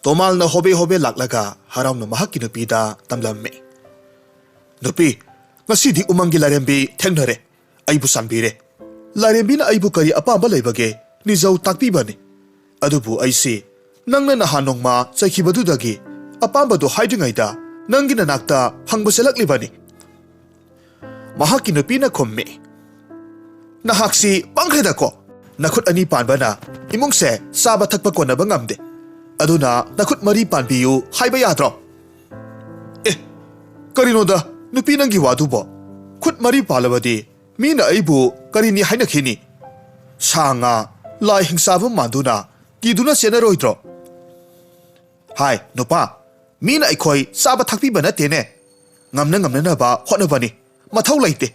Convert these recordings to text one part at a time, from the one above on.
Tomal na hobe laklaga haraw na mahaki nupida tamlamme. Nupi, ngasidi umanggi larembi tengnare, aibu sanbire. Larembi na aibu kari apamba laibage, nizaw takpibani. Adubu aisi, nang na nahanong ma sa kibadudagi, apamba do haidingayda, nang ginanakta hangbasalak-libani. Mahaki nupina komme. Nahaksi pangkreda ko, nakut ani panba na, imong se sabatak pa ko na bangamde. Aduna nakut mari panbiyu haiba yadro. Karinoda nupi nang giwadu bo. Kut mari palawadi mina aibu karini haina khini. Sanga lai hingsabam manduna giduna senaroidro. Hai nupa mina aikoi saba thakpi bana tene. Ngamna na ba hotna bani mathau laite.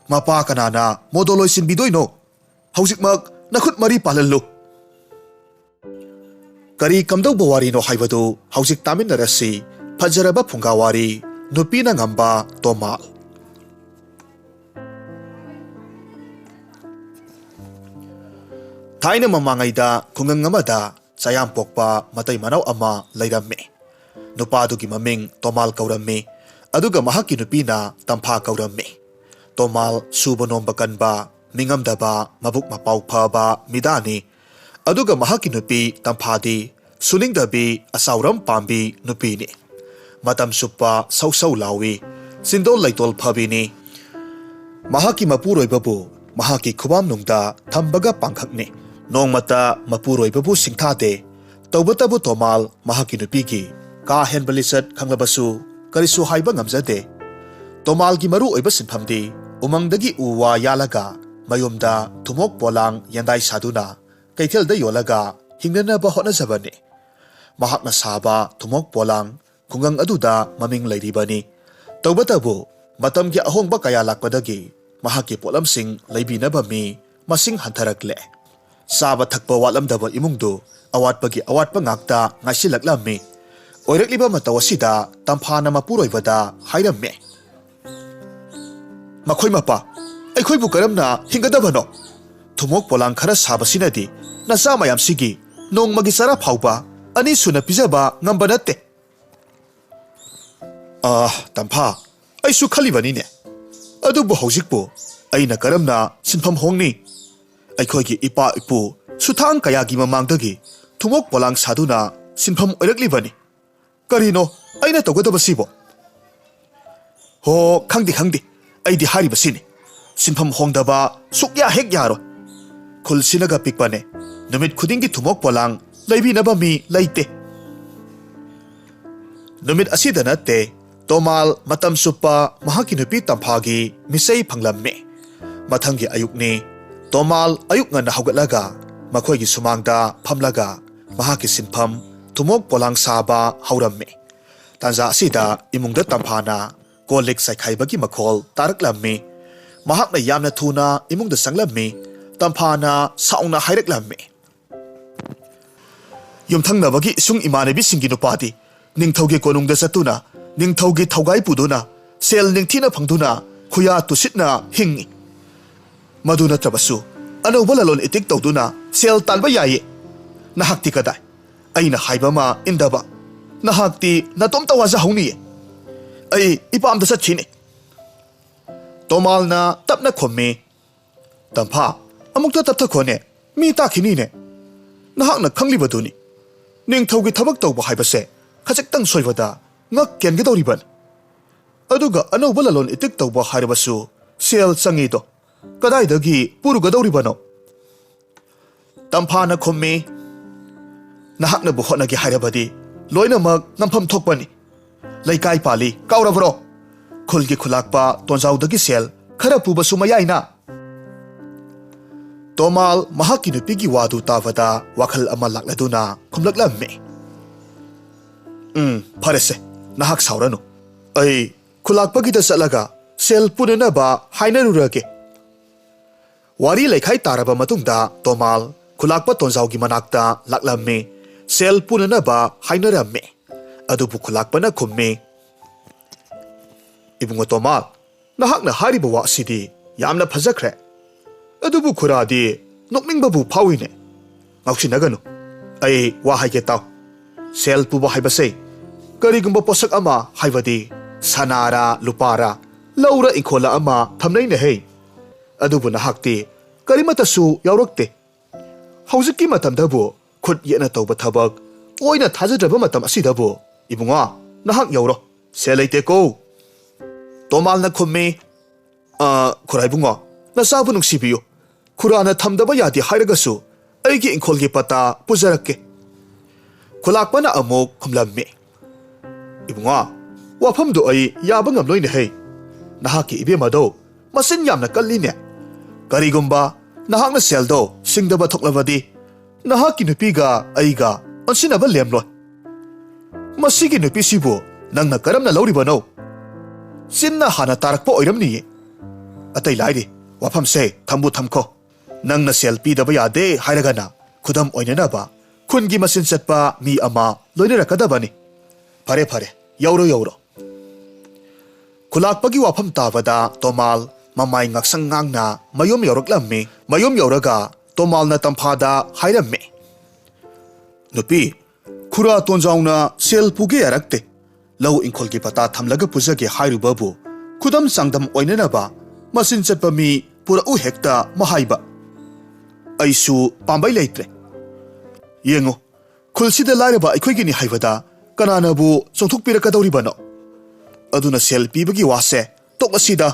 Mapa kanana modoloi sin bidoino. Hausik mak nakut mari palallo. Kari kamdauba wari no haibadu hausik taminarasi Fajaraba Phunga Wari NUPINA NGAMBA TOMAL. Thaina mamangayda khungang amada sayam pokpa matay manaw ama layrame. Nupadugi maming Tomal kauramme, aduga mahaki nupina tampha kauramme. Tomal suba nomba kanba, mingamdaba, mabuk mapaw phaba midani. Aduga mahaki nupi tamphadi suningdabi asawram pambi nupini. Matam supa saw lawi sindol laitol phabini. Mahaki mapuroy babu mahaki khubam nungda thambaga pangkhakni. Nong mata mapuroy babu singthade tawbatabu Tomal mahaki nupigi ka henbalisat khanglabasu karisu haiba ngamjade. Tomal gi maru oiba sinphamdi umangdagi uwa yalaga mayumda thumok polang yandai saduna kaithel da yolaga hingnana ba hotna zabani. Mahakna saba thumok polang khungang aduda maming lairibani. Tawbatabu matam gi ahongba kaya lakpadagi mahaki polamsing laibinaba mi masing hantarakle. Saba thakpa walamdaba imungdu awatpagi awatpa ngakta ngasilaklammi. Oirakliba matawasida tamphana mapuroibada hairamme. Makhoi mapa aikhoibu karamna hingadabano. Thumok polang khara sabasinadi nasa mayam sigi nong magi sara phauba ani suna pijaba ngamba natte. Tampha aisu khalibani ne. Adubu hojikpu aina karamna sinpham hongni. Aikhoigi ipa ipu suthang kayagi mamangdagi thumok polang saduna sinpham oiraklibani. Karino aina togodabasibo. Ho khangdi aidi haribasini. Sinpham hongdaba sukya hek yaro. Khulsinaga pikpane numit khudingi thumok polang laibinaba mi laite. Numit asida natte Tomal matam supa mahaki nupi tamphagi misay phanglamme. Mathangi ayukni Tomal ayuk nga nahawgatlaga makhoigi sumangda phamlaga mahaki sinpham thumok polang saba hawramme. Tanja asida imungda tamphana kolik saikhaibagi makhol taraklamme. Mahakna yamna thuna imungda sanglamme. Tamphana saungna haireklamme. Yumthangnabagi sung imanabi singi nupadi ningthauge konungda satuna ningthauge thaugai puduna sel ningthina phangduna khuya tusitna hingi. Maduna trabasu anauba lalon itik tawduna sel talba yaye. Nahakti kadai aina haibama indaba nahakti natom tawaza hauni. Ai ipamda satchine. Tomal na tapna khomme. Tampha amukta tapta khone mi takhini ne. Nahakna khanglibaduni ningthaugi thabak tawba haibase khajaktang soibada ngak kenge dawriban. Aduga anauba lalon itik tawba haibasu sel changido kadaidagi purugadawribano. Tamphana khomme. Nahakna bu hotnagi hairabadi loinamak nampham thokpani. Laikai pali kaurabro khulgi khulakpa tonjaudagi sel khara pubasu mayaina. Tomal mahaki nupigi wadu tavada wakhal ama lakladuna khumlaklamme. Farese nahak sauranu. Ai khulakpagida satlaga sel punanaba hainarurage. Wari laikhai taraba matungda Tomal khulakpa tonjaugi manakta laklamme sel punanaba hainaramme. Adubu khulakpana khumme. Ibunga Tomal nahakna hariba wa asidi yamna phajakre. Adubu khuradi nokningbabu phawine. Ngausinaganu. Ai wa haige taw. sel puba haibase karigumba posak ama haibadi sanara lupara laura inkola ama thamnai ne hei adubu nahakti karimata su yaurakte haujiki matamdabu khut yena tawba thabak oina thajadraba matam asidabu ibunga nahak yauro selaite ko tomal na khummi khurai bunga na sabu nungsibiyu khurana thamdaba yadi hairagasu aigi inkolgi pata pujarakke khulakpana amuk khumlamme ibunga wafamdu ai yaba ngamloi ne hei nahaki ibemado masin yamna kalline karigumba nahakna seldo singdaba thoklabadi nahaki nupiga aiga onsinaba lemloi masigi nupisibu nangna karamna lauribano sinna hana tarakpa oiramni atai lairi wafam se thambu thamko nangna sel pidaba yade hairagana khudam oinanaba khungi masin chatpa mi ama loinarakadabani phare phare yauro yauro khulakpagi wafam tabada tomal mamai ngaksang ngangna mayom yauroklammi mayom yauraga tomalna tamphada hairamme nupi khura tonjauna sel puge yarakte lau inkolgi pata thamlaga pujage hairubabu khudam sangdam oinanaba masin chatpa mi pura u hekta mahaiba aisu pambai leitre yengo khulsida lairaba aikhoigini haibada kananabu chongthukpirakadoribano aduna sel pibagi wase tokasida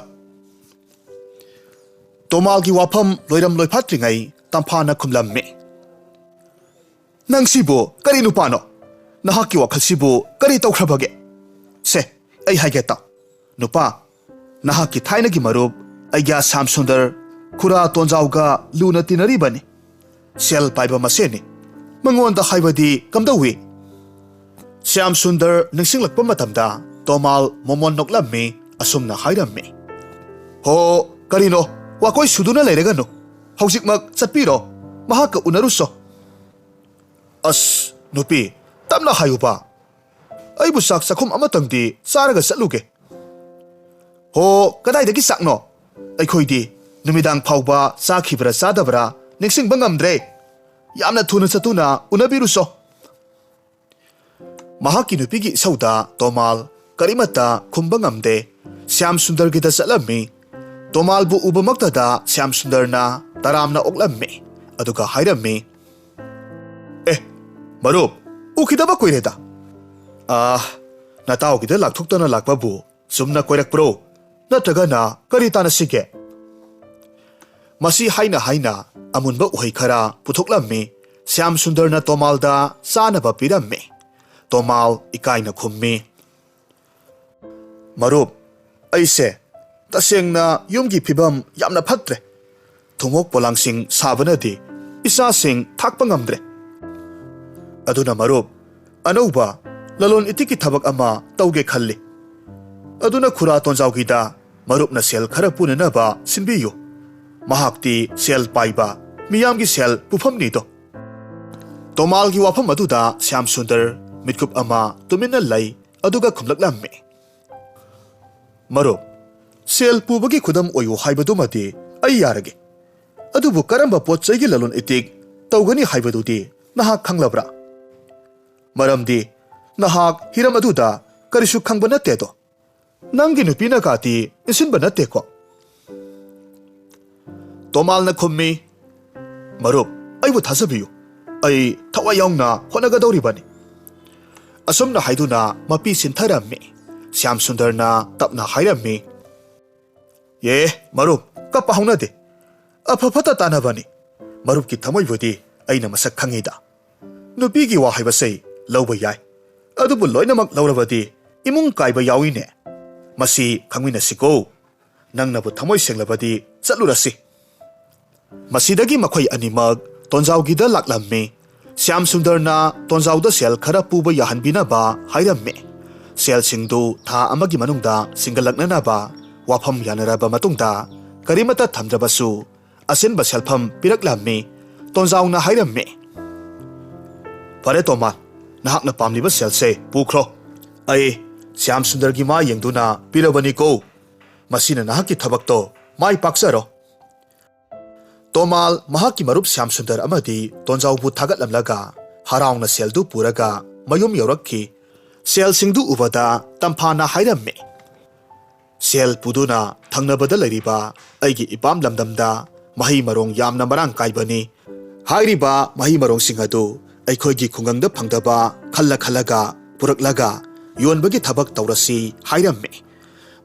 tomalgi wafam loiram loiphatringai tamphana khumlamme nangsibu kari nupano nahaki wakhalsibu kari tawkhrabage se ai haigeta nupa nahaki thainagi marub aigya samsundar khura tonjauga luna tinari bani sel paiba maseni mangonda haibadi kamdawi syam sundar ningsinglakpa matamda tomal momon noklammi asumna hairammi ho karino wakoi suduna leiragano haujikmak chatpiro mahaka unaruso as nupi tamna hayuba aibu sak sakhum amatangdi saraga satluge ho kadaidagi sakno aikhoidi numidang phauba sakhibra sadabra ningsing bangamdre yamna thuna chatuna unabiruso mahaki nupigi sauda tomal karimata khumbangamde syam sundar gida salammi tomal bu ubamaktada syam sundarna taramna oklammi aduga hairammi marup ukidaba koireda natao gida lakthukdana lakbabu sumna koirakpro natragana karitana sige masi haina haina amunba uhai khara puthoklammi syam sundarna tomalda sanaba pirammi tomal ikaina khummi marup aise tasengna yumgi phibam yamna phatre thungok polangsing sabanadi isa sing thakpa ngamdre aduna marup anauba lalon itiki thabak ama tauge khalli aduna khura tonjaugida marupna sel khara punanaba sinbiyu mahakti sel paiba miyamgi sel pufamni do tomalgi wafam aduda syam sundar mitkup ama tumina lai aduga khumlaklammi marup sel pubagi khudam oyu haibadumadi ai yarage adubu karamba potchaigi lalon itik tawgani haibadudi nahak khanglabra maramdi nahak hiram aduda karisu khangba natte do nangi nupina kati isinba natte ko tomalna khummi marup aibu thasabiyu ai thawa yaungna honagadoribani asumna haiduna mapi sintharammi syam sundarna tapna hairammi ye marup kappa haunade afafata tanabani marup ki thamoibudi aina masak khangida nupigi wa haibasei lauba yai adubu loinamak laurabadi imung kaiba yawine masi khangmina siko nangnabu thamoi senglabadi chatlurasi masidagi makhoi animak tonjaugida laklammi syam sundarna tonjauda sel khara puba yahanbina ba hairammi sel singdu tha amagi manungda singalaknana ba wafam yanaraba matungda karimata thamdrabasu asenba selpham piraklammi tonjauna hairammi pare tomal nahakna pamliba selse pukhro ai syam sundargi ma yengduna pirabani ko masina nahaki thabakto mai paksaro tomal mahaki marup syam sundar amadi tonjaubu thagatlamlaga haraungna seldu puraga mayum yorakki. Sel singdu ubada tampana hairamme. Sel puduna thangnabada lariba aigi ipam lamdamda mahi marong yamna marang kaibani. Hairiba mahi marong singadu aikhoigi khungangda phangdaba khalla khallaga puraklaga yonbagi thabak tawrasi hairamme.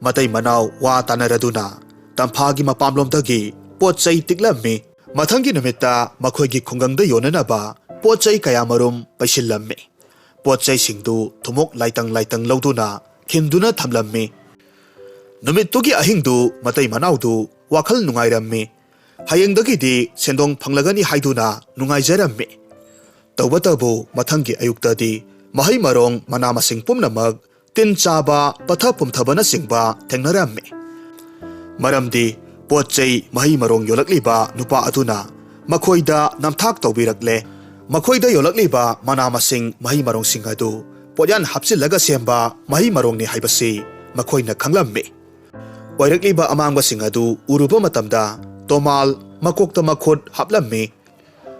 Matai manau wa tanaraduna tampagi mapamlomdagi pochai tiklamme. Mathangi numita makhoigi khungangda yonanaba pochai kayamarum paisillamme. Pochai singdu thumok laitang lauduna khinduna thamlamme. Numitugi ahingdu matai manaudu wakhal nungairamme. Hayengdagidi sendong phanglagani haiduna nungaijaramme. Tawbatabu mathangi ayuktadi mahay marong manamasing pumnamag tin chaba patha pumthabana singba thengnaramme. Maramdi pochai mahay marong yolakliba nupa aduna makhoida namthak tawbirakle. Makhoida yolakliba manamasing mahay marong singadu poyan hapsillaga semba mahay marong ni haibasi makhoina khanglamme. Wairakliba amangba singadu uruba matamda tomal makokta makhot haplammi.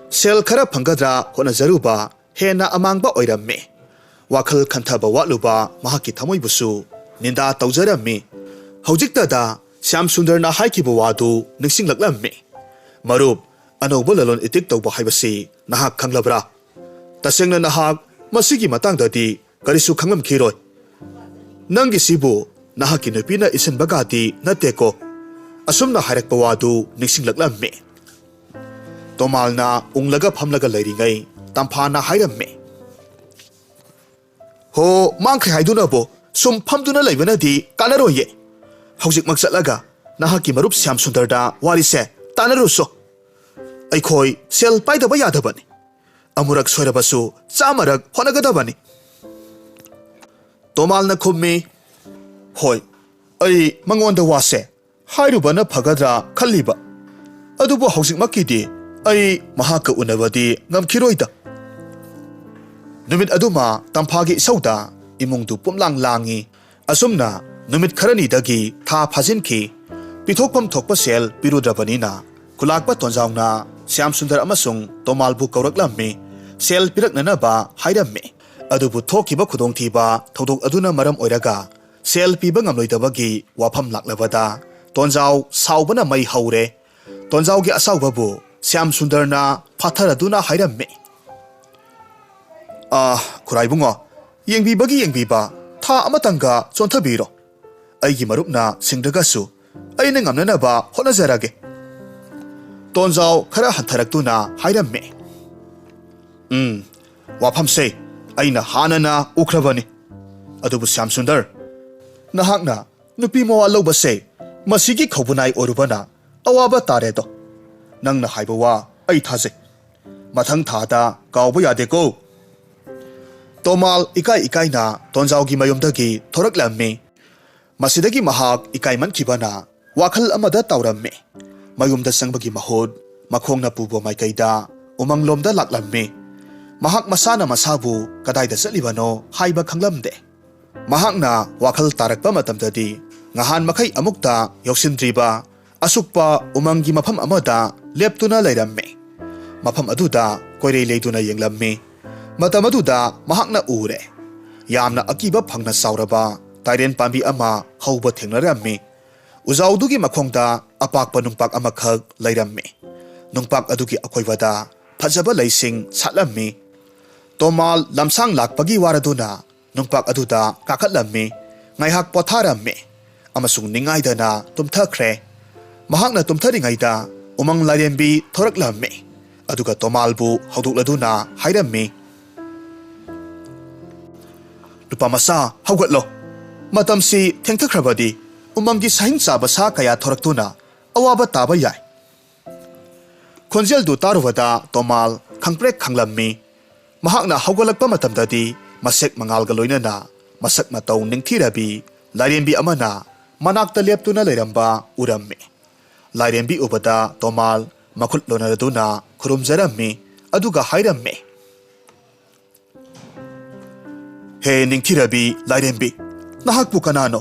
Sel khara phangadra honajaruba hena amangba oiramme. Wakhal khanthaba watluba mahaki thamoibusu ninda tawjarammi. Hojiktada Syam Sundarna haikiba wadu ningsinglaklammi. Marup anauba lalon itik tawba haibasi nahak khanglabra. Tasengna nahak masigi matangdadi karisu khanglamkhiroi. Nangi sibu nahaki nupina isinbagati nateko. Asumna hairakpa wadu ningsinglaklammi. Tomalna unglaga phamlaga lairingai tampana hairamme. Ho mangkhre haiduna bo sum phamduna laibanadi kanaroye. Haujik maksatlaga nahaki marup Syam Sundarda warise tanaruso. Aikhoi sel paidaba yadabani. Amurak soirabasu chamarak honagadabani. Tomalna khummi. Hoi ai mangonda wase hairubana phagadra khalliba. Adubu haujik makidi ai mahaka unabadi ngamkhiroida. Numit aduma tampagi sauda imungdu pumlang langi asumna numit kharani dagi tha phajinki pithokpam thokpa sel pirudrabanina kulakpa tonjaungna Syam Sundar amasung Tomalbu kauraklammi sel piraknanaba hairamme. Adubu thokiba khudongthiba thodok aduna maram oiraga sel piba ngamloidabagi wafam laklabada tonjau saubana mai haure. Tonjaugi asaubabu Syam Sundarna patharaduna hairamme. Khuraibungo yengbiba tha amatanga chonthabiro. Aigi marupna singdagasu aina ngamnanaba honajarage. Tonjau khara hantharakduna hairamme. Wafamse aina hanana ukhrabani. Adubu Syam Sundar nahakna nupi mawa lobase masigi khobunai orubana awaba taredo. Nangna haibawa ai thaje. Mathang thada kawba yadeko. Tomal ikai na tonjaugi mayumdagi thoraklammi. Masidagi mahak ikai mankibana wakhal amada tawramme. Mayumda sangbagi mahod makhongna pubo maikaida umanglomda laklammi. Mahak masana masabu kadaida chatlibano haiba khanglamde. Mahakna wakhal tarakpa matamdadi ngahan makai amukta yausindriba asukpa umangi mafam amada leptuna lairamme. Mafam aduda koirei leiduna yenglammi. Matam aduda mahakna ure. Yamna akiba phangna sauraba tairen pambi ama hauba thengnarammi. Uzaudugi makhongda apakpa nungpak amakhak lairamme. Nungpak adugi akoibada phajaba laising satlammi. Tomal lamsang lakpagi waraduna nungpak aduda kakatlammi. Ngaihak potharamme. Amasung ningaidana tumthakre. Mahakna tumtharingaida umang lairembi thoraklamme. Aduga Tomalbu haudukladuna hairammi. Nupamasa haugatlo. Matamsi thengthakhrabadi umangi sahing chaba sa kaya thoraktuna awaba taba yai. Khonjel du tarwada Tomal khangprek khanglammi. Mahakna haugalakpa matamdadi masek mangalga loinana masak matau ningthirabi lairembi amana manakta leptuna leiramba urammi. Lairembi ubada Tomal makhut lonaraduna khurumjarammi aduga hairammi. He ningthirabi lairembi nahakpu kanano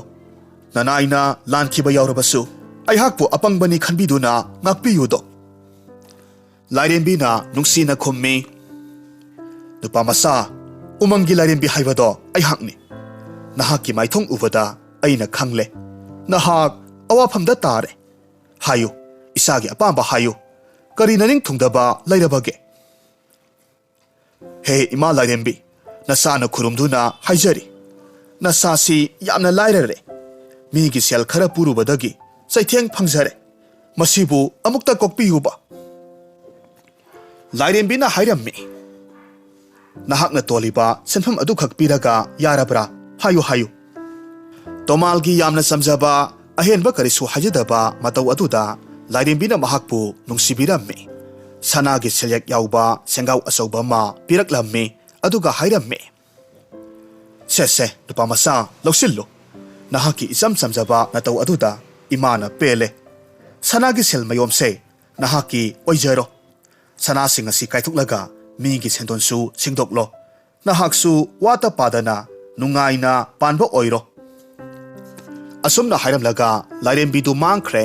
nanaina lankhiba yaurabasu aihakpu apangbani khanbiduna ngakpiyudo. Lairembi na nungsina khummi. Nupamasa umangi lairembi haibado ai hakni nahak ki maithong ubada aina khangle nahak awafamda tare hayu isagi apamba hayu kari naning thungdaba lairabage he ima lairembi nasana khurumduna haijari nasasi yamna lairare migi sel khara purubadagi saitheng phangjare masibu amukta kokpiyuba lairembina hairammi nahakna toliba senfam adu khakpiraga yarabra hayu tomalgi yamna samjaba ahenba karisu hajadaba matau aduda lairembina mahakpu nungsibiramme sanagi selyak yauba sengau asauba ma piraklammi aduga hairammi se nupa masa lausillo nahaki isam samjaba natau aduda imana pele sanagi sel mayom se nahaki oijero sana sing asi kaithuk migi sendonsu singdoklo nahaksu wata padana nungaina panbo oiro asumna hairamlaga lairembidu mangkhre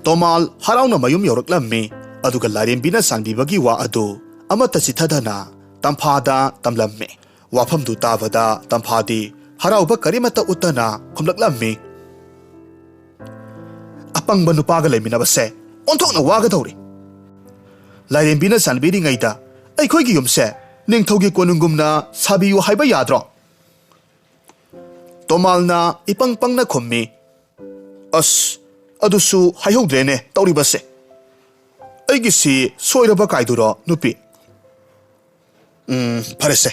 tomal harauna mayum yoraklammi aduga lairembina sanbibagi wa adu amata chithadana tamphada tamlamme wafamdu tabada tamphadi harauba karimata utana khumlaklammi apangba nupaga leiminabase onthokna wagadawri lairembina sanbiri ngaida ꯑꯩꯈꯣꯏꯒꯤ ꯌꯨꯝꯁꯦ ꯅꯤꯡꯊꯧꯒꯤ ꯀꯣꯅꯨꯡꯒꯨꯝꯅ ꯁꯥꯕꯤꯌꯨ ꯍꯥꯏꯕ ꯌꯥꯗ꯭ꯔꯣ ꯇꯣꯃꯥꯜꯅ ꯏꯄꯪ ꯄꯪꯅ ꯈꯨꯝꯃꯤ ꯑꯁ ꯑꯗꯨꯁꯨ ꯍꯥꯏꯍꯧꯗ꯭ꯔꯦꯅꯦ ꯇꯧꯔꯤꯕꯁꯦ ꯑꯩꯒꯤꯁꯤ ꯁꯣꯏꯔꯕ ꯀꯥꯏꯗꯨꯔꯣ ꯅꯨꯄꯤ ꯐꯔꯦꯁꯦ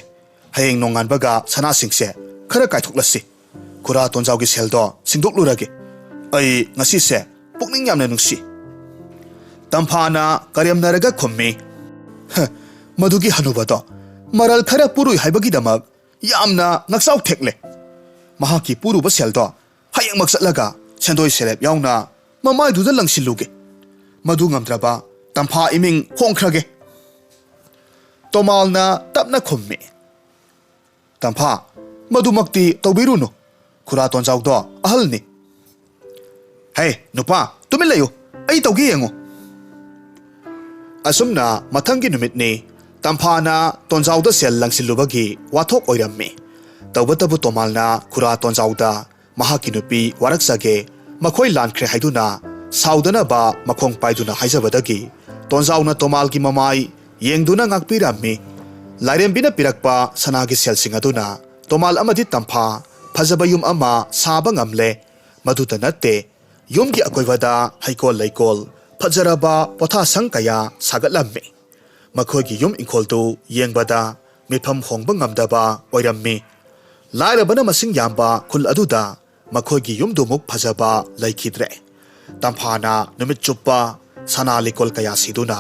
ꯍꯌꯦꯡ ꯅꯣꯡꯉꯥꯟꯕꯒ ꯁꯅꯥꯁꯤꯡꯁꯦ ꯈꯔ ꯀꯥꯏꯊꯣꯛꯂꯁꯤ ꯈꯨꯔꯥ ꯇꯣꯟꯖꯥꯎꯒꯤ ꯁꯦꯜꯗꯣ ꯁꯤꯡꯗꯣꯛꯂꯨꯔꯒꯦ ꯑꯩ ꯉꯁꯤꯁꯦ ꯄꯨꯛꯅꯤꯡ ꯌꯥꯝꯅ ꯅꯨꯡꯁꯤ ꯇꯝꯐꯥꯅ ꯀꯔꯦꯝꯅꯔꯒ ꯈꯨꯝꯃꯤ मधुगी हनुबदो मरल खरा पुरुई हाइबगिदमक यामना नक्साउ थेक्ले महाकी पुरुब सेलदो हयेंग मक्सलगा सेंदोय सेलेब यावना ममाइदुदा लंगसिलुगे मधु ngamdraba तंफा इमिंग होंख्रगे तोमालना तपना खुम्मे तंफा मधुमक्ति तौबिरुनु खुरा तोंजाउदो अहलनि हे नुपा तुमिन लयु अई तौगे येंगो असुमना मथंगी नुमितनि तंफाना तोंजाउदा सेल लंगसिलुबगी वाथोक ओइरम्मे तौबतबु तोमालना खुरा तोंजाउदा महाकी नुपी वारकसगे मखोय लानख्रे हाइदुना साउदनबा मखोंग पाइदुना हाइजबदगी तोंजाउना तोमालगी ममाई येंगदुना ngakpirammi लाइरेम्बिना पिरकपा सनागी सेलसिंग अदुना तोमाल अमदि तंफा फजबा युम अमा साबा ngamle मधुता नत्ते युमगी अकोइबदा हाइकोल लैकोल फजरबा पोथा संकया सागतलम्मे मखोगी युम इंखोलतु येंगबदा मिफम होंगबा ngamdaba ओइरम्मी लाइरबना मसिंग यामबा खुल अदुदा मखोगी युम दुमुक फजबा लैखिद्रे तंफाना नुमित चुप्पा सना लिकोल कया सिदुना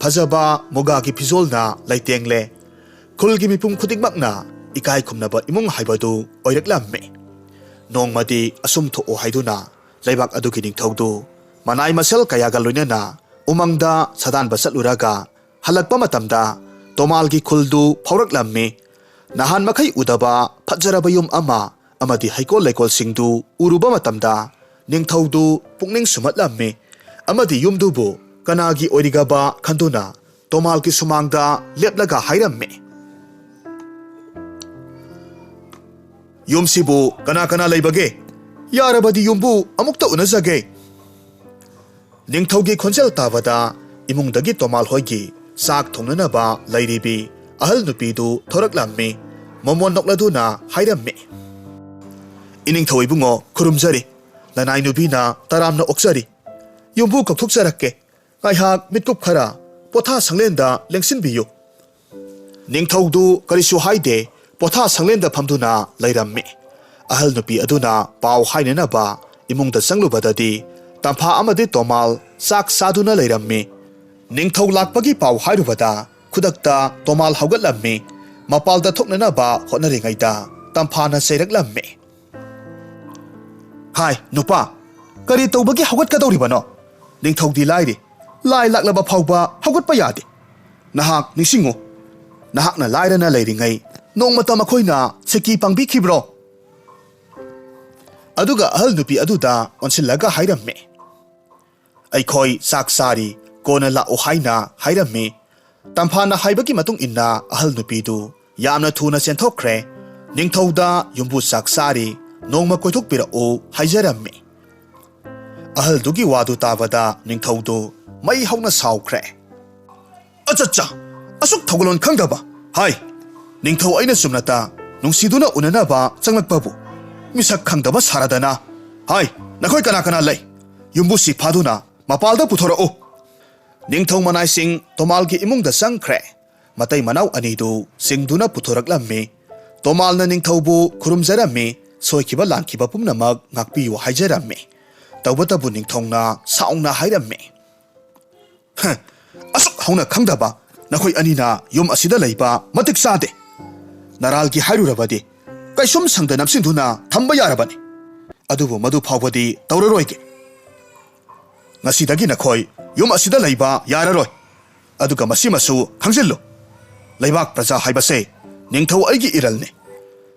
फजबा मोगागी फिजोलना लैतेंगले खुलगी मिपुम खुदिंगमकना इकाई खुमनबा इमुंग हाइबदु ओइरकलम्मे नोंगमदी असुम थोओ हाइदुना लैबाक अदुगी निंगथौदु मनाई मसल कयागा लोइनना उमंगदा सदान बसलुरागा हलकपा मतमदा तोमालगी खुलदु फौरकलम्मे नहान मखै उदबा फजरबा युम अमा अमदी हैकोल लैकोल सिंगदु उरुबा मतमदा निंगथौदु पुकनिंग सुमतलम्मे अमदी युमदुबु कनागी ओइरिगबा खंदुना तोमालगी सुमांगदा लेपलगा हाइरम्मे युमसिबु कना कना लैबगे यारबदी युमबु अमुक्ता उनजगे निंगथौगी खोंजेल ताबदा इमुंगदगी तोमाल होइगी साक थोंगनबा लैरिबी अहल नुपीदु थोरकलम्मी मोमोन नोक्लदुना हाइरम्मे इनिंगथौ इबुंगो खुरुमजरी लनाई नुबीना तरामना ओक्सरी युमबु कौथोकजरक्के गायहाक मिटकुप खरा पोथा संगलेंदा लेंसिनबियु निंगथौदु करिसु हाइदे पोथा संगलेंदा फमदुना लैरम्मे अहल नुपी अदुना पाव हाइनेनबा इमुंगदा संगलुबददी तंफा अमदि तोमाल साक सादुना लैरम्मे निंगथौ लाकपगी पाव हाइरुबदा खुदक्ता तोमाल हौगतलम्मे मपालदा थोकननबा होटनरिङैदा तंफाना सैरकलम्मे हाय नुपा करी तौबगी हौगतकदौरिबनो निंगथौदी लाइरि लाइ लाक्लबा फावबा हौगतपा यादे नहाक निसिंगो नहाकना लाइरना लैरिङै नोंमता मखोइना सेकी पांबिखिब्रो अदुगा अहल नुपी अदुदा ओनसिलगा हाइरम्मे अैखोई साक सारी कोना लाओ हाइना हाइरम्मे तंफाना हाइबगी मतुंग इन्ना अहल नुपीदु ꯌꯥꯝꯅ ꯊꯨꯅ ꯆꯦꯟꯊꯣꯛꯈ꯭ꯔꯦ ꯅꯤꯡꯊꯧꯗ ꯌꯨꯝꯕꯨ ꯆꯥꯛ ꯆꯥꯔꯤ ꯅꯣꯡꯃ ꯀꯣꯏꯊꯣꯛꯄꯤꯔꯛꯎ ꯍꯥꯏꯖꯔꯝꯃꯤ ꯑꯍꯜꯗꯨꯒꯤ ꯋꯥꯗꯨ ꯇꯥꯕꯗ ꯅꯤꯡꯊꯧꯗꯨ ꯃꯩ ꯍꯧꯅ ꯁꯥꯎꯈ꯭ꯔꯦ ꯑꯆꯠꯆꯥ ꯑꯁꯨꯛ ꯊꯧꯒꯜꯂꯣꯟ ꯈꯪꯗꯕ ꯍꯥꯏ ꯅꯤꯡꯊꯧ ꯑꯩꯅ ꯆꯨꯝꯅꯇ ꯅꯨꯡꯁꯤꯗꯨꯅ ꯎꯅꯅꯕ ꯆꯪꯂꯛꯄꯕꯨ ꯃꯤꯁꯛ ꯈꯪꯗꯕ ꯁꯥꯔꯗꯅ ꯍꯥꯏ ꯅꯈꯣꯏ ꯀꯅꯥ ꯀꯅꯥ ꯂꯩ ꯌꯨꯝꯕꯨꯁꯤ ꯐꯥꯗꯨꯅ ꯃꯄꯥꯜꯗ ꯄꯨꯊꯣꯔꯛꯎ ꯅꯤꯡꯊꯧ ꯃꯅꯥꯏꯁꯤꯡ ꯇꯣꯃꯥꯜꯒꯤ ꯏꯃꯨꯡꯗ ꯆꯪꯈ꯭ꯔꯦ ꯃꯇꯩ ꯃꯅꯥꯎ ꯑꯅꯤꯗꯨ ꯆꯤꯡꯗꯨꯅ ꯄꯨꯊꯣꯔꯛꯂꯝꯃꯤ ꯇꯣꯃꯥꯜꯅ ꯅꯤꯡꯊꯧꯕꯨ ꯈꯨꯔꯨꯝꯖꯔꯝꯃꯤ ꯁꯣꯏꯈꯤꯕ ꯂꯥꯟꯈꯤꯕ ꯄꯨꯝꯅꯃꯛ ꯉꯥꯛꯄꯤꯌꯨ ꯍꯥꯏꯖꯔꯝꯃꯤ ꯇꯧꯕꯇꯕꯨ ꯅꯤꯡꯊꯧꯅ ꯁꯥꯎꯅ ꯍꯥꯏꯔꯝꯃꯤ ꯑꯁꯨꯛ ꯍꯧꯅ ꯈꯪꯗꯕ ꯅꯈꯣꯏ ꯑꯅꯤꯅ ꯌꯨꯝ ꯑꯁꯤꯗ ꯂꯩꯕ ꯃꯇꯤꯛ ꯆꯥꯗꯦ ꯅꯔꯥꯜꯒꯤ ꯍꯥꯏꯔꯨꯔꯕꯗꯤ ꯀꯩꯁꯨꯝ ꯁꯪꯗ ꯅꯞꯁꯤꯟꯗꯨꯅ ꯊꯝꯕ ꯌꯥꯔꯕꯅꯤ ꯑꯗꯨꯕꯨ ꯃꯗꯨ ꯐꯥꯎꯕꯗꯤ ꯇꯧꯔꯔꯣꯏꯒꯦ ꯉꯁꯤꯗꯒꯤ ꯅꯈꯣꯏ ꯌꯨꯝ ꯑꯁꯤꯗ ꯂꯩꯕ ꯌꯥꯔꯔꯣꯏ ꯑꯗꯨꯒ ꯃꯁꯤꯃꯁꯨ ꯈꯪꯖꯤꯜꯂꯨ ꯂꯩꯕꯥꯛ ꯄ꯭ꯔꯖꯥ ꯍꯥꯏꯕꯁꯦ ꯅꯤꯡꯊꯧ ꯑꯩꯒꯤ ꯏꯔꯜꯅꯤ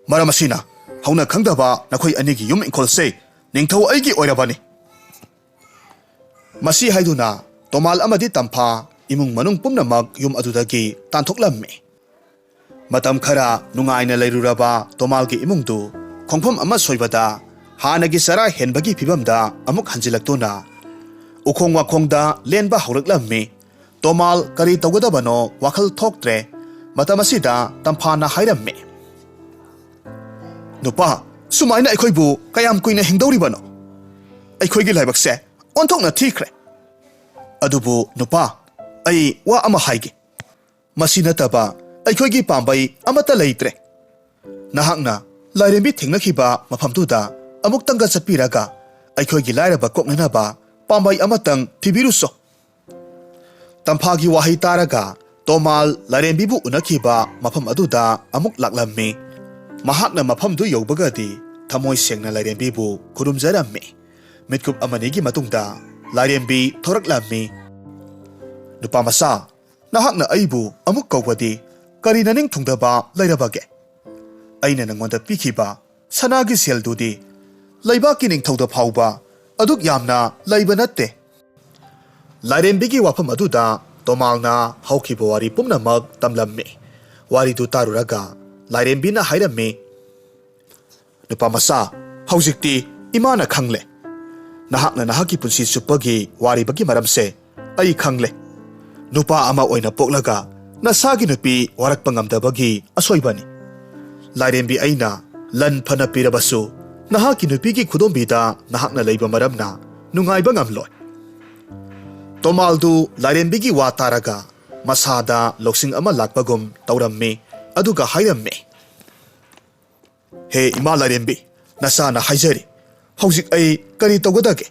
ꯃꯔꯝ ꯑꯁꯤꯅ ꯍꯧꯅ ꯈꯪꯗꯕ ꯅꯈꯣꯏ ꯑꯅꯤꯒꯤ ꯌꯨꯝ ꯏꯪꯈꯣꯜꯁꯦ ꯅꯤꯡꯊꯧ ꯑꯩꯒꯤ ꯑꯣꯏꯔꯕꯅꯤ ꯃꯁꯤ ꯍꯥꯏꯗꯨꯅ ꯇꯣꯃꯥꯜ ꯑꯃꯗꯤ ꯇꯝꯐꯥ ꯏꯃꯨꯡ ꯃꯅꯨꯡ ꯄꯨꯝꯅꯃꯛ ꯌꯨꯝ ꯑꯗꯨꯗꯒꯤ ꯇꯥꯟꯊꯣꯛꯂꯝꯃꯤ ꯃꯇꯝ ꯈꯔ ꯅꯨꯡꯉꯥꯏꯅ ꯂꯩꯔꯨꯔꯕ ꯇꯣꯃꯥꯜꯒꯤ ꯏꯃꯨꯡꯗꯨ ꯈꯣꯡꯐꯝ ꯑꯃ ꯁꯣꯏꯕꯗ ꯍꯥꯟꯅꯒꯤ ꯆꯔꯥ ꯍꯦꯟꯕꯒꯤ ꯐꯤꯕꯝꯗ ꯑꯃꯨꯛ ꯍꯟꯖꯤꯜꯂꯛꯇꯨꯅ ꯎꯈꯣꯡ ꯋꯥꯈꯣꯡꯗ ꯂꯦꯟꯕ ꯍꯧꯔꯛꯂꯝꯃꯤ ꯇꯣꯃꯥꯜ ꯀꯔꯤ ꯇꯧꯒꯗꯕꯅꯣ ꯋꯥꯈꯜ ꯊꯣꯛꯇ꯭ꯔꯦ ꯃꯇꯝ ꯑꯁꯤꯗ ꯇꯝꯐꯥꯅ ꯍꯥꯏꯔꯝꯃꯤ ꯅꯨꯄꯥ ꯁꯨꯃꯥꯏꯅ ꯑꯩꯈꯣꯏꯕꯨ ꯀꯌꯥꯝ ꯀꯨꯏꯅ ꯍꯤꯡꯗꯧꯔꯤꯕꯅꯣ ꯑꯩꯈꯣꯏꯒꯤ ꯂꯥꯏꯕꯛꯁꯦ ꯑꯣꯟꯊꯣꯛꯅ ꯊꯤꯈ꯭ꯔꯦ ꯑꯗꯨꯕꯨ ꯅꯨꯄꯥ ꯑꯩ ꯋꯥ ꯑꯃ ꯍꯥꯏꯒꯦ ꯃꯁꯤ ꯅꯠꯇꯕ ꯑꯩꯈꯣꯏꯒꯤ ꯄꯥꯝꯕꯩ ꯑꯃꯠꯇ ꯂꯩꯇ꯭ꯔꯦ ꯅꯍꯥꯛꯅ ꯂꯥꯏꯔꯦꯝꯕꯤ ꯊꯦꯡꯅꯈꯤꯕ ꯃꯐꯝꯗꯨꯗ ꯑꯃꯨꯛꯇꯪꯒ ꯆꯠꯄꯤꯔꯒ ꯑꯩꯈꯣꯏꯒꯤ ꯂꯥꯏꯔꯕ ꯀꯣꯛꯅꯅꯕ ꯄꯥꯝꯕꯩ ꯑꯃꯇꯪ ꯊꯤꯕꯤꯔꯨꯁꯣ ꯇꯝꯐꯥꯒꯤ ꯋꯥꯍꯩ ꯇꯥꯔꯒ ꯇꯣꯃꯥꯜ ꯂꯥꯏꯔꯦꯝꯕꯤꯕꯨ ꯎꯅꯈꯤꯕ ꯃꯐꯝ ꯑꯗꯨꯗ ꯑꯃꯨꯛ ꯂꯥꯛꯂꯝꯃꯤ ꯃꯍꯥꯛꯅ ꯃꯐꯝꯗꯨ ꯌꯧꯕꯒꯗꯤ ꯊꯃꯣꯏ ꯁꯦꯡꯅ ꯂꯥꯏꯔꯦꯝꯕꯤꯕꯨ ꯈꯨꯔꯨꯝꯖꯔꯝꯃꯤ ꯃꯤꯠꯀꯨꯞ ꯑꯃꯅꯤꯒꯤ ꯃꯇꯨꯡꯗ ꯂꯥꯏꯔꯦꯝꯕꯤ ꯊꯣꯔꯛꯂꯝꯃꯤ ꯅꯨꯄꯥ ꯃꯆꯥ ꯅꯍꯥꯛꯅ ꯑꯩꯕꯨ ꯑꯃꯨꯛ ꯀꯧꯕꯗꯤ ꯀꯔꯤ ꯅꯅꯤꯡ ꯊꯨꯡꯗꯕ ꯂꯩꯔꯕꯒꯦ ꯑꯩꯅ ꯅꯉꯣꯟꯗ ꯄꯤꯈꯤꯕ ꯁꯅꯥꯒꯤ ꯁꯦꯜꯗꯨꯗꯤ ꯂꯩꯕꯥꯛꯀꯤ ꯅꯤꯡꯊꯧꯗ ꯐꯥꯎꯕ ꯑꯗꯨꯛ ꯌꯥꯝꯅ ꯂꯩꯕ ꯅꯠꯇꯦ ꯂꯥꯏꯔꯦꯝꯕꯤꯒꯤ ꯋꯥꯐꯝ ꯑꯗꯨꯗ ꯇꯣꯃꯥꯜꯅ ꯍꯧꯈꯤꯕ ꯋꯥꯔꯤ ꯄꯨꯝꯅꯃꯛ ꯇꯝꯂꯝꯃꯤ ꯋꯥꯔꯤꯗꯨ ꯇꯥꯔꯨꯔꯒ ꯂꯥꯏꯔꯦꯝꯕꯤꯅ ꯍꯥꯏꯔꯝꯃꯤ ꯅꯨꯄꯥ ꯃꯆꯥ ꯍꯧꯖꯤꯛꯇꯤ ꯏꯃꯥꯅ ꯈꯪꯂꯦ ꯅꯍꯥꯛꯅ ꯅꯍꯥꯛꯀꯤ ꯄꯨꯟꯁꯤ ꯆꯨꯞꯄꯒꯤ ꯋꯥꯔꯤꯕꯒꯤ ꯃꯔꯝꯁꯦ ꯑꯩ ꯈꯪꯂꯦ ꯅꯨꯄꯥ ꯑꯃ ꯑꯣꯏꯅ ꯄꯣꯛꯂꯒ ꯅꯁꯥꯒꯤ ꯅꯨꯄꯤ ꯋꯥꯔꯛꯄ ꯉꯝꯗꯕꯒꯤ ꯑꯁꯣꯏꯕꯅꯤ ꯂꯥꯏꯔꯦꯝꯕꯤ ꯑꯩꯅ ꯂꯟ ꯐꯅ ꯄꯤꯔꯕꯁꯨ ꯅꯍꯥꯛꯀꯤ ꯅꯨꯄꯤꯒꯤ ꯈꯨꯗꯣꯝꯕꯤꯗ ꯅꯍꯥꯛꯅ ꯂꯩꯕ ꯃꯔꯝꯅ ꯅꯨꯡꯉꯥꯏꯕ ꯉꯝꯂꯣꯏ ꯇꯣꯃꯥꯜꯗꯨ ꯂꯥꯏꯔꯦꯝꯕꯤꯒꯤ ꯋꯥ ꯇꯥꯔꯒ ꯃꯁꯥꯗ ꯂꯧꯁꯤꯡ ꯑꯃ ꯂꯥꯛꯄꯒꯨꯝ ꯇꯧꯔꯝꯃꯤ ꯑꯗꯨꯒ ꯍꯥꯏꯔꯝꯃꯤ ꯍꯦ ꯏꯃꯥ ꯂꯥꯏꯔꯦꯝꯕꯤ ꯅꯁꯥꯅ ꯍꯥꯏꯖꯔꯤ ꯍꯧꯖꯤꯛ ꯑꯩ ꯀꯔꯤ ꯇꯧꯒꯗꯒꯦ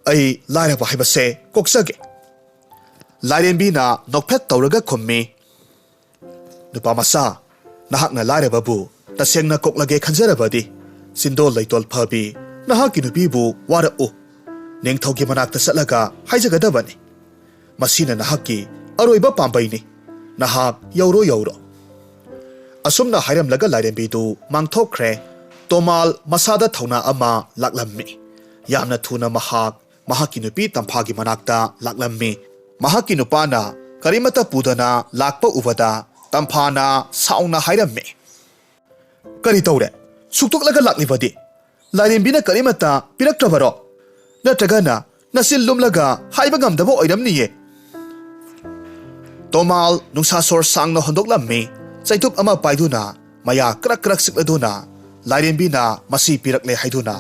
ꯑꯩ ꯂꯥꯏꯔꯕ ꯍꯥꯏꯕꯁꯦ ꯀꯣꯛꯆꯒꯦ ꯂꯥꯏꯔꯦꯝꯕꯤꯅ ꯅꯣꯛꯐꯦꯠ ꯇꯧꯔꯒ ꯈꯨꯝꯃꯤ ꯅꯨꯄꯥ ꯃꯆꯥ ꯅꯍꯥꯛꯅ ꯂꯥꯏꯔꯕꯕꯨ ꯇꯁꯦꯡꯅ ꯀꯣꯛꯂꯒꯦ ꯈꯟꯖꯔꯕꯗꯤ ꯆꯤꯟꯗꯣꯜ ꯂꯩꯇꯣꯜ ꯐꯕꯤ ꯅꯍꯥꯛꯀꯤ ꯅꯨꯄꯤꯕꯨ ꯋꯥꯔꯛꯎ ꯅꯤꯡꯊꯧꯒꯤ ꯃꯅꯥꯛꯇ ꯆꯠꯂꯒ ꯍꯥꯏꯖꯒꯗꯕꯅꯤ ꯃꯁꯤꯅ ꯅꯍꯥꯛꯀꯤ ꯑꯔꯣꯏꯕ ꯄꯥꯝꯕꯩꯅꯤ ꯅꯍꯥꯛ ꯌꯧꯔꯣ ꯌꯧꯔꯣ ꯑꯁꯨꯝꯅ ꯍꯥꯏꯔꯝꯂꯒ ꯂꯥꯏꯔꯦꯝꯕꯤꯗꯨ ꯃꯥꯡꯊꯣꯛꯈ꯭ꯔꯦ ꯇꯣꯃꯥꯜ ꯃꯁꯥꯗ ꯊꯧꯅꯥ ꯑꯃ ꯂꯥꯛꯂꯝꯃꯤ ꯌꯥꯝꯅ ꯊꯨꯅ ꯃꯍꯥꯛꯀꯤ ꯅꯨꯄꯤ ꯇꯝꯐꯥꯒꯤ ꯃꯅꯥꯛꯇ ꯂꯥꯛꯂꯝꯃꯤ ꯃꯍꯥꯛꯀꯤ ꯅꯨꯄꯥꯅ ꯀꯔꯤꯃꯠꯇ ꯄꯨꯗꯅ ꯂꯥꯛꯄ ꯎꯕꯗ ꯇꯝꯐꯥꯅ ꯁꯥꯎꯅ ꯍꯥꯏꯔꯝꯃꯤ ꯀꯔꯤ ꯇꯧꯔꯦ ꯁꯨꯛꯇꯣꯛꯂꯒ ꯂꯥꯛꯂꯤꯕꯗꯤ ꯂꯥꯏꯔꯦꯝꯕꯤꯅ ꯀꯔꯤꯃꯠꯇ ꯄꯤꯔꯛꯇ꯭ꯔꯕꯔꯣ ꯅꯠꯇ꯭ꯔꯒꯅ ꯅꯆꯤꯟ ꯂꯨꯝꯂꯒ ꯍꯥꯏꯕ ꯉꯝꯗꯕ ꯑꯣꯏꯔꯝꯅꯤꯌꯦ ꯇꯣꯃꯥꯜ ꯅꯨꯡꯁꯥꯁꯣꯔ ꯁꯥꯡꯅ ꯍꯣꯟꯗꯣꯛꯂꯝꯃꯤ ꯆꯩꯇꯨꯞ ꯑꯃ ꯄꯥꯏꯗꯨꯅ ꯃꯌꯥ ꯀ꯭ꯔꯛ ꯀ꯭ꯔꯛ ꯆꯤꯛꯂꯗꯨꯅ ꯂꯥꯏꯔꯦꯝꯕꯤꯅ ꯃꯁꯤ ꯄꯤꯔꯛꯂꯦ ꯍꯥꯏꯗꯨꯅ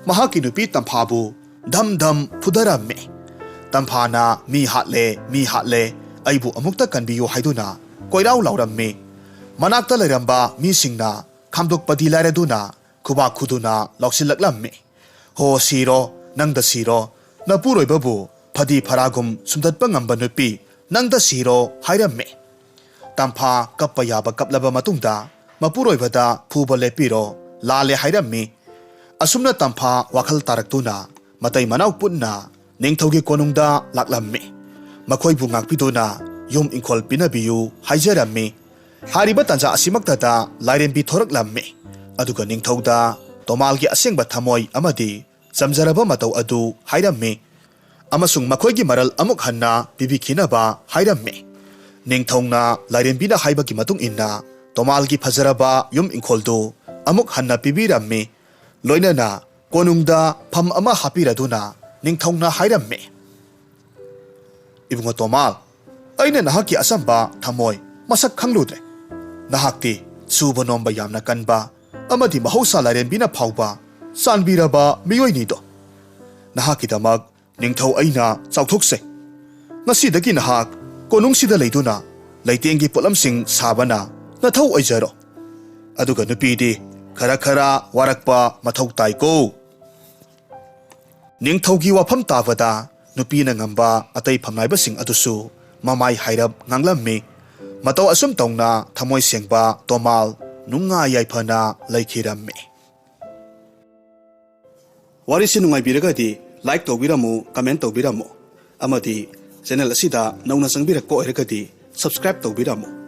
ꯃꯍꯥꯛꯀꯤ ꯅꯨꯄꯤ ꯇꯝꯐꯥꯕꯨ ꯙꯝ ꯙꯝ ꯐꯨꯙꯔꯝꯃꯤ ꯇꯝꯐꯥꯅ ꯃꯤ ꯍꯥꯠꯂꯦ ꯑꯩꯕꯨ ꯑꯃꯨꯛꯇ ꯀꯟꯕꯤꯌꯨ ꯍꯥꯏꯗꯨꯅ ꯀꯣꯏꯔꯥꯎ ꯂꯥꯎꯔꯝꯃꯤ ꯃꯅꯥꯛꯇ ꯂꯩꯔꯝꯕ ꯃꯤꯁꯤꯡꯅ ꯈꯥꯝꯗꯣꯛꯄꯗꯤ ꯂꯥꯏꯔꯗꯨꯅ ꯈꯨꯕꯥꯛ ꯈꯨꯗꯨꯅ ꯂꯥꯎꯁꯤꯜꯂꯛꯂꯝꯃꯤ ꯍꯣ ꯁꯤꯔꯣ ꯅꯪꯗ ꯁꯤꯔꯣ ꯅꯄꯨꯔꯣꯏꯕꯕꯨ ꯐꯗꯤ ꯐꯔꯥꯒꯨꯝ ꯁꯨꯝꯗꯠꯄ ꯉꯝꯕ ꯅꯨꯄꯤ ꯅꯪꯗ ꯁꯤꯔꯣ ꯍꯥꯏꯔꯝꯃꯤ ꯇꯝꯐꯥ ꯀꯞꯄ ꯌꯥꯕ ꯀꯞꯂꯕ ꯃꯇꯨꯡꯗ ꯃꯄꯨꯔꯣꯏꯕꯗ ꯐꯨꯕ ꯂꯦꯞꯄꯤꯔꯣ ꯂꯥꯜꯂꯦ ꯍꯥꯏꯔꯝꯃꯤ ꯑꯁꯨꯝꯅ ꯇꯝꯐꯥ ꯋꯥꯈꯜ ꯇꯥꯔꯛꯇꯨꯅ ꯃꯇꯩ ꯃꯅꯥꯎ ꯄꯨꯟꯅ ꯅꯤꯡꯊꯧꯒꯤ ꯀꯣꯅꯨꯡꯗ ꯂꯥꯛꯂꯝꯃꯤ ꯃꯈꯣꯏꯕꯨ ꯉꯥꯛꯄꯤꯗꯨꯅ ꯌꯨꯝ ꯏꯪꯈꯣꯜ ꯄꯤꯅꯕꯤꯌꯨ ꯍꯥꯏꯖꯔꯝꯃꯤ ꯍꯥꯏꯔꯤꯕ ꯇꯥꯟꯖꯥ ꯑꯁꯤꯃꯛꯇꯗ ꯂꯥꯏꯔꯦꯝꯕꯤ ꯊꯣꯔꯛꯂꯝꯃꯤ ꯑꯗꯨꯒ ꯅꯤꯡꯊꯧꯗ ꯇꯣꯃꯥꯜꯒꯤ ꯑꯁꯦꯡꯕ ꯊꯃꯣꯏ ꯑꯃꯗꯤ ꯆꯝꯖꯔꯕ ꯃꯇꯧ ꯑꯗꯨ ꯍꯥꯏꯔꯝꯃꯤ ꯑꯃꯁꯨꯡ ꯃꯈꯣꯏꯒꯤ ꯃꯔꯜ ꯑꯃꯨꯛ ꯍꯟꯅ ꯄꯤꯕꯤꯈꯤꯅꯕ ꯍꯥꯏꯔꯝꯃꯤ ꯅꯤꯡꯊꯧꯅ ꯂꯥꯏꯔꯦꯝꯕꯤꯅ ꯍꯥꯏꯕꯒꯤ ꯃꯇꯨꯡ ꯏꯟꯅ Tomal ki Fazaraba yum inkoldo amuk hanna pibirammi loinana konungda pham ama hapiraduna ningthongna hairamme. Ibungo Tomal aina nahaki asamba thamoi masak khangludre. Nahakti suba nomba yamna kanba amadi mahausa larembina phauba sanbiraba miyoinido. Nahaki damak ningthau aina chauthokse. Ngasidagi nahak konungsida leiduna leitengi polamsing sabana nathau aijaro. Aduga nupidi khara khara warakpa mathau taiko. Ningthaugi wafam tabada nupina ngamba atai phamnaibasing adusu mamai hairab nganglammi. Matau asum tongna thamoi sengba Tomal nunga yaifana laikhirammi. Warisi nungai biragadi like tobiramu comment tobiramu amadi channel asida nauna sangbirakko eragadi subscribe tobiramu.